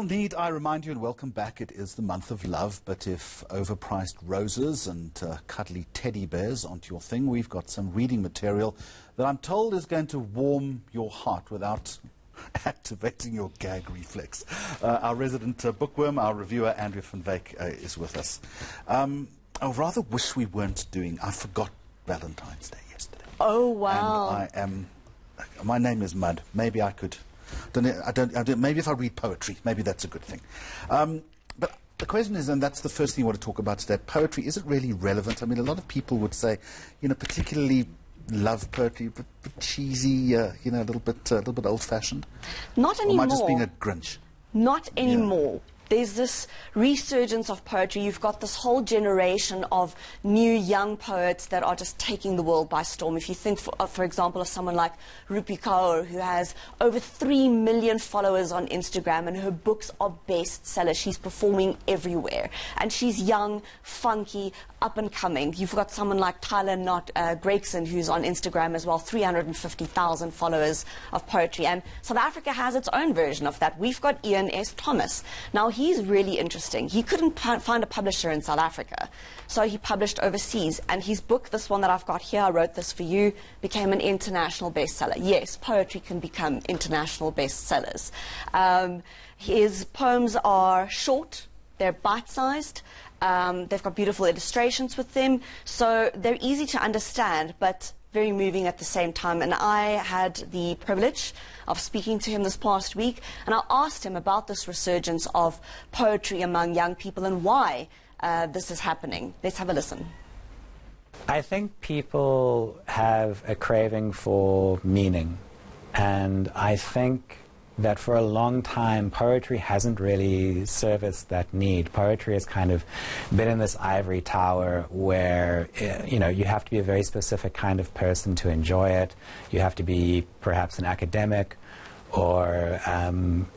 Well, need I remind you, and welcome back, it is the month of love, but if overpriced roses and cuddly teddy bears aren't your thing, we've got some reading material that I'm told is going to warm your heart without activating your gag reflex. Our resident bookworm, our reviewer, Andrea van Wyk, is with us. I rather wish we weren't doing, I forgot Valentine's Day yesterday. Oh, wow. And my name is Mud. Maybe I could... maybe if I read poetry, maybe that's a good thing. But the question is, and that's the first thing I want to talk about today, poetry, is it really relevant? I mean, a lot of people would say, you know, particularly love poetry, but cheesy, you know, a little bit old-fashioned. Not anymore. Or am I just being a Grinch? Not anymore. Yeah. There's this resurgence of poetry. You've got this whole generation of new young poets that are just taking the world by storm. If you think, for example, of someone like Rupi Kaur, who has over 3 million followers on Instagram, and her books are bestsellers. She's performing everywhere. And she's young, funky, up and coming. You've got someone like Tyler Gregson, who's on Instagram as well, 350,000 followers of poetry. And South Africa has its own version of that. We've got Ian S. Thomas. Now, he's really interesting. He couldn't find a publisher in South Africa, so he published overseas. And his book, this one that I've got here, I Wrote This For You, became an international bestseller. Yes, poetry can become international bestsellers. His poems are short, they're bite-sized, they've got beautiful illustrations with them, so they're easy to understand, but very moving at the same time. And I had the privilege of speaking to him this past week, and I asked him about this resurgence of poetry among young people and why this is happening. Let's have a listen. I think people have a craving for meaning, and I think that for a long time poetry hasn't really serviced that need. Poetry has kind of been in this ivory tower where, you know, you have to be a very specific kind of person to enjoy it. You have to be perhaps an academic, or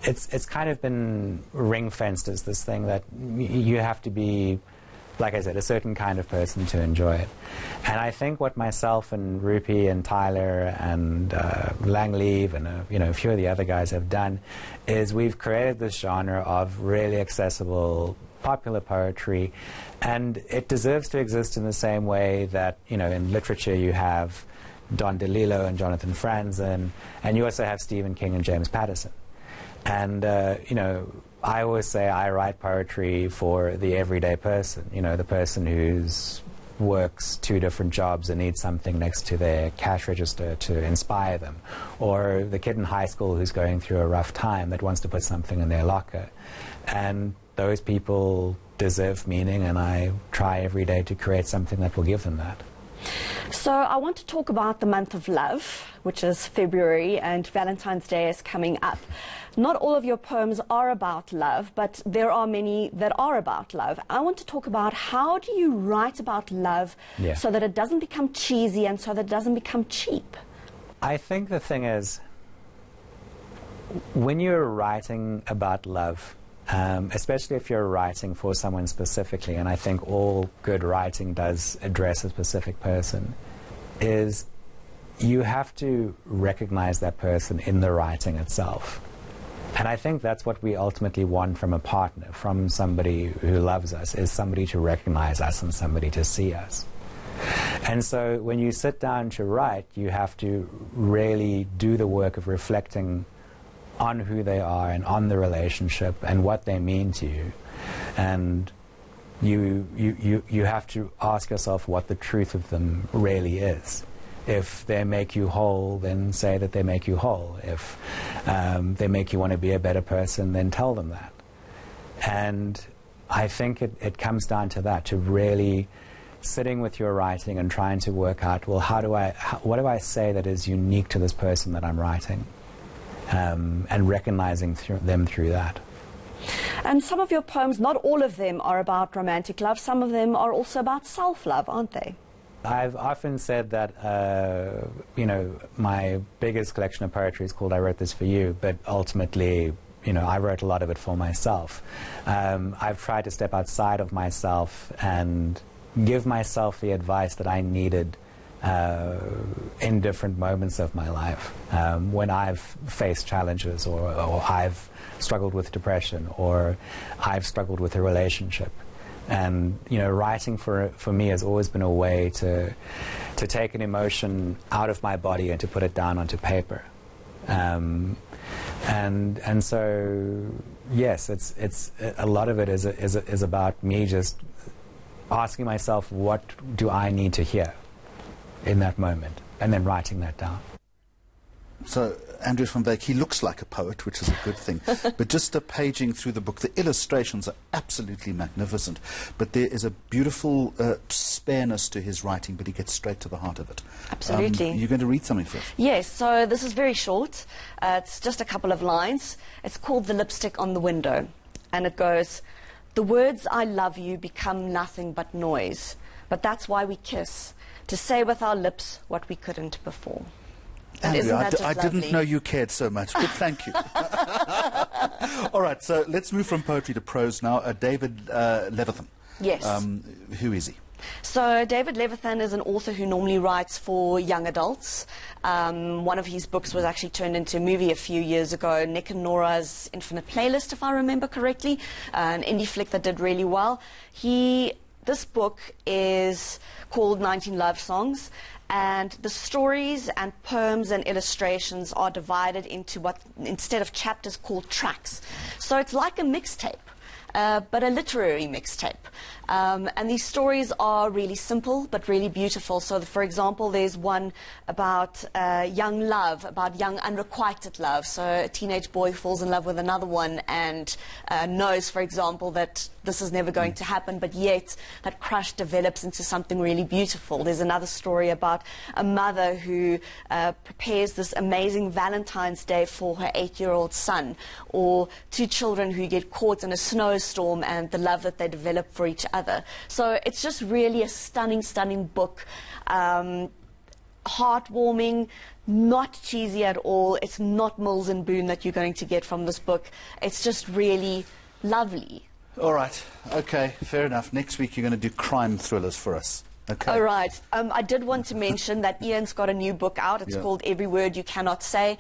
it's kind of been ring-fenced as this thing that you have to be, like I said, a certain kind of person to enjoy it. And I think what myself and Rupi and Tyler and Langleave and you know, a few of the other guys have done is we've created this genre of really accessible, popular poetry, and it deserves to exist in the same way that, you know, in literature you have Don DeLillo and Jonathan Franzen, and you also have Stephen King and James Patterson. And, you know, I always say I write poetry for the everyday person, you know, the person who's works 2 different jobs and needs something next to their cash register to inspire them, or the kid in high school who's going through a rough time that wants to put something in their locker. And those people deserve meaning, and I try every day to create something that will give them that. So I want to talk about the month of love, which is February, and Valentine's Day is coming up. Not all of your poems are about love, but there are many that are about love. I want to talk about how do you write about love so that it doesn't become cheesy and so that it doesn't become cheap? I think the thing is, when you're writing about love, especially if you're writing for someone specifically, and I think all good writing does address a specific person, is you have to recognize that person in the writing itself. And I think that's what we ultimately want from a partner, from somebody who loves us, is somebody to recognize us and somebody to see us. And so when you sit down to write, you have to really do the work of reflecting on who they are and on the relationship and what they mean to you. And you have to ask yourself what the truth of them really is. If they make you whole, then say that they make you whole. If they make you want to be a better person, then tell them that. And I think it comes down to that, to really sitting with your writing and trying to work out, well, what do I say that is unique to this person that I'm writing? And recognizing them through that. And some of your poems, not all of them are about romantic love. Some of them are also about self-love, aren't they? I've often said that, you know, my biggest collection of poetry is called I Wrote This For You, but ultimately, you know, I wrote a lot of it for myself. I've tried to step outside of myself and give myself the advice that I needed in different moments of my life. When I've faced challenges, or I've struggled with depression, or I've struggled with a relationship. And, you know, writing for me has always been a way to take an emotion out of my body and to put it down onto paper. And so, yes, it's a lot of it is about me just asking myself, what do I need to hear in that moment, and then writing that down. So, Andries van Wyk, he looks like a poet, which is a good thing. But just paging through the book, the illustrations are absolutely magnificent. But there is a beautiful spareness to his writing, but he gets straight to the heart of it. Absolutely. You're going to read something for us? Yes, so this is very short. It's just a couple of lines. It's called The Lipstick on the Window. And it goes, "The words I love you become nothing but noise. But that's why we kiss, to say with our lips what we couldn't before." Andrew, I lovely? didn't know you cared so much. Good, thank you. All right, so let's move from poetry to prose now. David Levithan. Yes. Who is he? So David Levithan is an author who normally writes for young adults. One of his books was actually turned into a movie a few years ago, Nick and Nora's Infinite Playlist, if I remember correctly, an indie flick that did really well. This book is called 19 Love Songs, and the stories and poems and illustrations are divided into what, instead of chapters, called tracks. So it's like a mixtape, but a literary mixtape. And these stories are really simple but really beautiful. So, for example, there's one about young love, about young unrequited love. So a teenage boy falls in love with another one and knows, for example, that this is never going to happen, but yet that crush develops into something really beautiful. There's another story about a mother who prepares this amazing Valentine's Day for her 8-year-old son, or two children who get caught in a snowstorm and the love that they develop for each other. So it's just really a stunning, stunning book. Heartwarming, not cheesy at all. It's not Mills and Boon that you're going to get from this book. It's just really lovely. All right, okay, fair enough. Next week you're going to do crime thrillers for us. Okay. All right. I did want to mention that Ian's got a new book out. It's called Every Word You Cannot Say,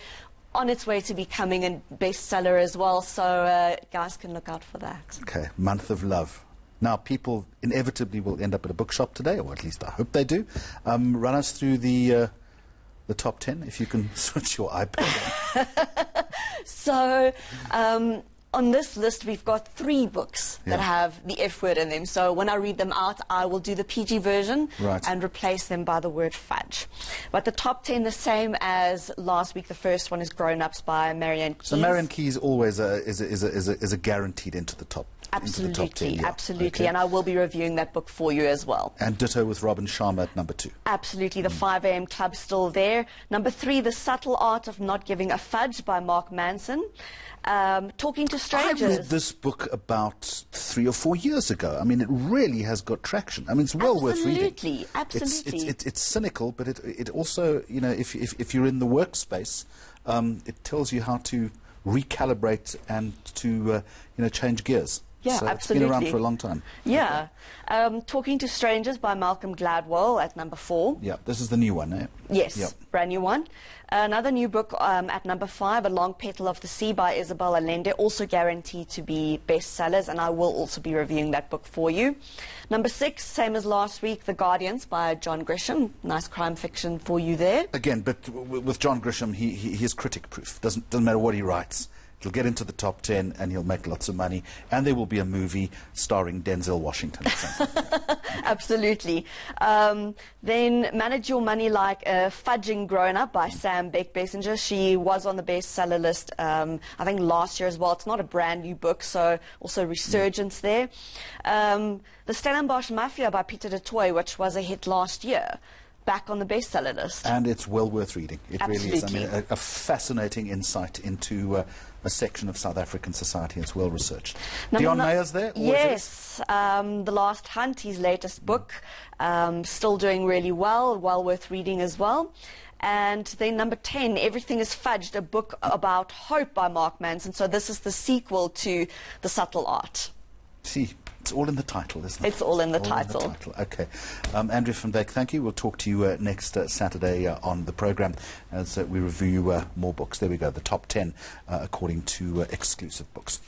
on its way to becoming a bestseller as well. So guys can look out for that. Okay, Month of Love. Now, people inevitably will end up at a bookshop today, or at least I hope they do. Run us through the top 10, if you can switch your iPad on. So, on this list, we've got 3 books that have the F word in them. So when I read them out, I will do the PG version and replace them by the word fudge. But the top 10, the same as last week. The first one is Grown Ups by Marianne Keyes. So Marianne Keyes always is a guaranteed into the top. Absolutely, absolutely. Okay. And I will be reviewing that book for you as well. And ditto with Robin Sharma at number 2. Absolutely, the 5 a.m. Club still there. Number 3, The Subtle Art of Not Giving a Fudge by Mark Manson. Talking to Strangers. I read this book about 3 or 4 years ago. I mean, it really has got traction. I mean, it's well worth reading. Absolutely. It's cynical, but it also, you know, if you're in the workspace, it tells you how to recalibrate and to, change gears. Yeah, so absolutely. It's been around for a long time. Yeah. Okay. Talking to Strangers by Malcolm Gladwell at number 4. Yeah, this is the new one, eh? Yes, brand new one. Another new book at number 5, A Long Petal of the Sea by Isabel Allende, also guaranteed to be bestsellers, and I will also be reviewing that book for you. Number 6, same as last week, The Guardians by John Grisham. Nice crime fiction for you there. Again, but with John Grisham, he is critic-proof. Doesn't matter what he writes. He'll get into the top 10 and he'll make lots of money. And there will be a movie starring Denzel Washington. Absolutely. Then Manage Your Money Like a Fudging Grown-Up by Sam Beck-Bessinger. She was on the bestseller list, I think, last year as well. It's not a brand new book, so also resurgence there. The Stellenbosch Mafia by Peter de Toy, which was a hit last year, back on the bestseller list. And it's well worth reading. It Absolutely. Really is. I mean, a fascinating insight into a section of South African society. It's well researched. Dion Meyer's there? Yes. The Last Hunt, his latest book. Still doing really well worth reading as well. And then number 10, Everything is Fudged, a book about hope by Mark Manson. So this is the sequel to The Subtle Art. See, It's all in the title, isn't it? It's all in the title. Okay. Andrea van Wyk, thank you. We'll talk to you next Saturday on the programme as we review more books. There we go, the top 10 according to Exclusive Books.